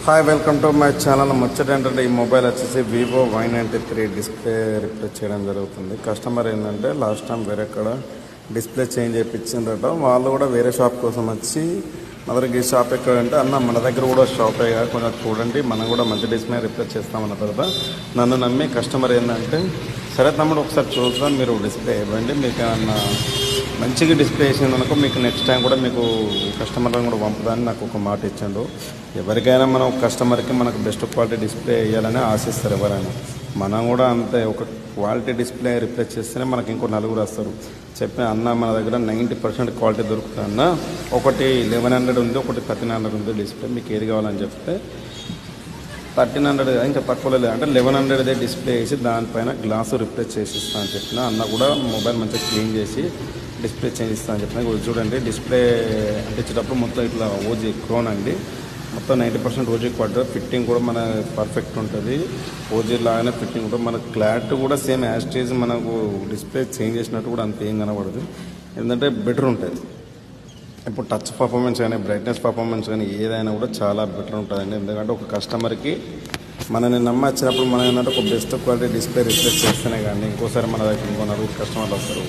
Hi, welcome to my channel. ముచ్చటేంటంటే ఈ mobile వచ్చేసి వివో Y93 డిస్ప్లే రిప్లేస్ చేయడం జరుగుతుంది. కస్టమర్ ఏంటంటే లాస్ట్ టైం వేరేక్కడ డిస్ప్లే చేంజ్ చేయించిందట. వాళ్ళు కూడా వేరే షాప్ కోసం వచ్చి నా దగ్గర ఈ షాప్ ఎక్కడంటే అన్న మన దగ్గర కూడా షాప్ అయ్యా కొంచెం చూడండి, మనం కూడా మంచి డిస్ప్లే రిప్లేస్ చేస్తామన్న తర్వాత నన్ను నమ్మి కస్టమర్ ఏంటంటే సరే తమ్ముడు ఒకసారి చూద్దాం, మీరు డిస్ప్లే ఇవ్వండి, మీకు ఏమన్నా మంచిగా డిస్ప్లే చేసిందనుకో మీకు నెక్స్ట్ టైం కూడా మీకు కస్టమర్లను కూడా పంపుదాన్ని నాకు ఒక మాట ఇచ్చాడు. ఎవరికైనా మనం కస్టమర్కి మనకు బెస్ట్ క్వాలిటీ డిస్ప్లే వేయాలని ఆశిస్తారు ఎవరైనా. మనం కూడా అంతే, ఒక క్వాలిటీ డిస్ప్లే రిప్లేస్ చేస్తేనే మనకి ఇంకో నలుగురు వస్తారు. చెప్పిన అన్న మన దగ్గర 90% క్వాలిటీ దొరుకుతుంది అన్న, ఒకటి 1100 ఉంది, ఒకటి 1300 ఉంది డిస్ప్లే, మీకు ఏది కావాలని చెప్తే 1300 ఇంకా తక్కువ లేదు అంటే 1100 డిస్ప్లే వేసి దానిపైన గ్లాసు రిప్లేస్ చేసిస్తా అని చెప్పిన. అన్న కూడా మొబైల్ మంచిగా క్లీన్ చేసి డిస్ప్లే చేంజ్ ఇస్తా అని చెప్పిన. చూడండి డిస్ప్లే అంటించేటప్పుడు మొత్తం ఇట్లా ఓజీ క్రోన్ అండి, మొత్తం 90% ఓజీ క్వాలిటీ, ఫిట్టింగ్ కూడా మన పర్ఫెక్ట్ ఉంటుంది. ఓజీ లాగానే ఫిట్టింగ్ ఉంటుంది. మన క్లారిటీ కూడా సేమ్ యాస్టేజ్ మనకు డిస్ప్లే చేంజ్ చేసినట్టు కూడా అంత ఏం కనబడదు, ఎందుకంటే బెటర్ ఉంటుంది. ఇప్పుడు టచ్ పర్ఫార్మెన్స్ కానీ బ్రైట్నెస్ పర్ఫార్మెన్స్ కానీ ఏదైనా కూడా చాలా బెటర్ ఉంటుందండి. ఎందుకంటే ఒక కస్టమర్కి మనని నమ్మి వచ్చినప్పుడు మనం ఏంటంటే ఒక బెస్ట్ క్వాలిటీ డిస్ప్లే రిప్లేస్ చేస్తేనే కానీ ఇంకోసారి మన దగ్గర ఇంకో నలుగురు కస్టమర్లు వస్తారు.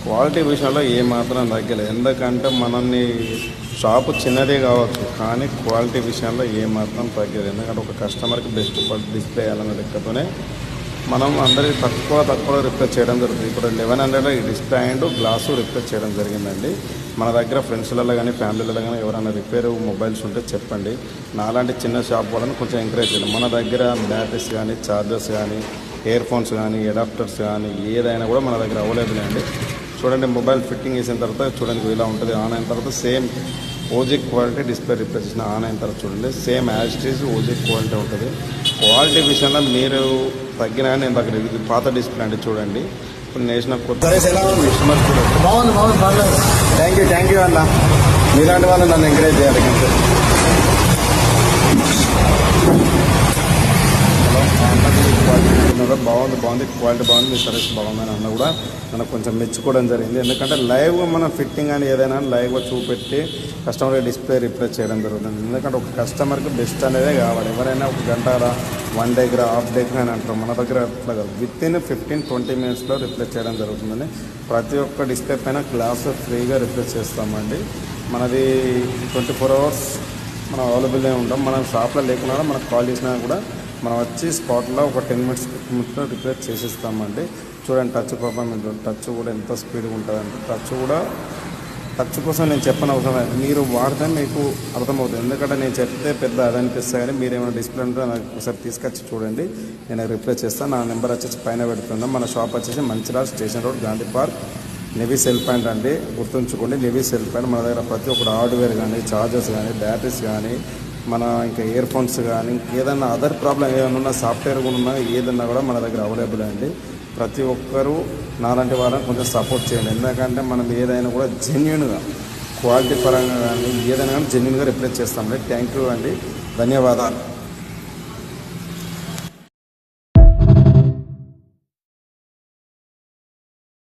క్వాలిటీ విషయంలో ఏమాత్రం తగ్గలేదు, ఎందుకంటే మనల్ని షాపు చిన్నదే కావచ్చు కానీ క్వాలిటీ విషయంలో ఏమాత్రం తగ్గలేదు. ఎందుకంటే ఒక కస్టమర్కి బెస్ట్ క్వాలిటీ డిస్ప్లే వేయాలన్న లెక్కతోనే మనం అందరికీ తక్కువ రిప్లేస్ చేయడం జరుగుతుంది. ఇప్పుడు 1100 ఈ డిస్ప్లే అండ్ గ్లాసు రిప్లేస్ చేయడం జరిగిందండి. మన దగ్గర ఫ్రెండ్స్లలో కానీ ఫ్యామిలీలలో కానీ ఎవరైనా రిపేర్ మొబైల్స్ ఉంటే చెప్పండి. నాలాంటి చిన్న షాప్ వాళ్ళని కొంచెం ఎంకరేజ్ చేయండి. మన దగ్గర బ్యాటరీస్ కానీ ఛార్జర్స్ కానీ ఇయర్ ఫోన్స్ కానీ అడాప్టర్స్ కానీ ఏదైనా కూడా మన దగ్గర అవైలబుల్ అండి. చూడండి మొబైల్ ఫిట్టింగ్ చేసిన తర్వాత చూడండి ఇలా ఉంటుంది. ఆన్ అయిన తర్వాత same OG quality display replace చేసిన ఆన్ అయిన తర్వాత చూడండి సేమ్ యాస్టీజ్ ఓజీ క్వాలిటీ ఉంటుంది. క్వాలిటీ విషయంలో మీరు తగ్గినా నేను దగ్గర ఇది పాత డిస్ప్లే అంటే చూడండి. ఇప్పుడు నేసిన కొత్త కస్టమర్ బాగుంది. థ్యాంక్ యూ అన్న, మీలాంటి వాళ్ళు నన్ను ఎంకరేజ్ చేయాలి. బాగుంది క్వాలిటీ బాగుంది, మీ సర్వీస్ బాగుందని అన్న కూడా నన్ను కొంచెం మెచ్చుకోవడం జరిగింది. ఎందుకంటే లైవ్గా మనం ఫిట్టింగ్ అని ఏదైనా లైవ్గా చూపెట్టి కస్టమర్కి డిస్ప్లే రిప్లేస్ చేయడం జరుగుతుంది. ఎందుకంటే ఒక కస్టమర్కి బెస్ట్ అనేదే కావాలి. ఎవరైనా ఒక గంట వన్ డేకి హాఫ్ డేకి అని అంటారు, మన దగ్గర అట్లా కాదు, వితిన్ 15-20 మినిట్స్లో రిప్లేస్ చేయడం జరుగుతుందని. ప్రతి ఒక్క డిస్ప్లే పైన గ్లాస్ ఫ్రీగా రిప్లేస్ చేస్తామండి. మనది 24 hours మనం అవైలబుల్గా ఉంటాం. మనం షాప్లో లేకుండా మనకు కాల్ చేసినా కూడా మనం వచ్చి స్పాట్లో ఒక 10 మినిట్స్లో రిపేర్ చేసిస్తామండి. చూడండి టచ్ పర్ఫార్మెన్స్, టచ్ కూడా ఎంత స్పీడ్గా ఉంటుందంటే టచ్ కోసం నేను చెప్పని అవసరం లేదు, మీరు వాడితే మీకు అర్థమవుతుంది. ఎందుకంటే నేను చెప్తే పెద్ద అది అనిపిస్తుంది కానీ మీరు ఏమైనా డిస్ప్లే ఉంటే నాకు ఒకసారి తీసుకొచ్చి చూడండి, నేను రిపేర్ చేస్తాను. నా నెంబర్ వచ్చేసి పైన పెడుతున్నాం. మన షాప్ వచ్చేసి Mancherial station road, Gandhi park, navy cell point అండి. గుర్తుంచుకోండి నెవీ సెల్ పాయింట్. మన దగ్గర ప్రతి ఒక్కటి హార్డ్వేర్ కానీ ఛార్జర్స్ కానీ బ్యాటరీస్ కానీ మన ఇంకా ఇయర్ ఫోన్స్ కానీ ఏదన్నా అదర్ ప్రాబ్లం ఏమైనా ఉన్నా సాఫ్ట్వేర్ కూడా ఉన్నా ఏదన్నా కూడా మన దగ్గర అవైలబుల్ అండి. ప్రతి ఒక్కరూ నాలాంటి వాళ్ళని కొంచెం సపోర్ట్ చేయండి. ఎందుకంటే మనం ఏదైనా కూడా జెన్యున్గా క్వాలిటీ పరంగా కానీ ఏదైనా కానీ జెన్యున్గా రిప్లేస్ చేస్తామండి. థ్యాంక్ యూ అండి, ధన్యవాదాలు.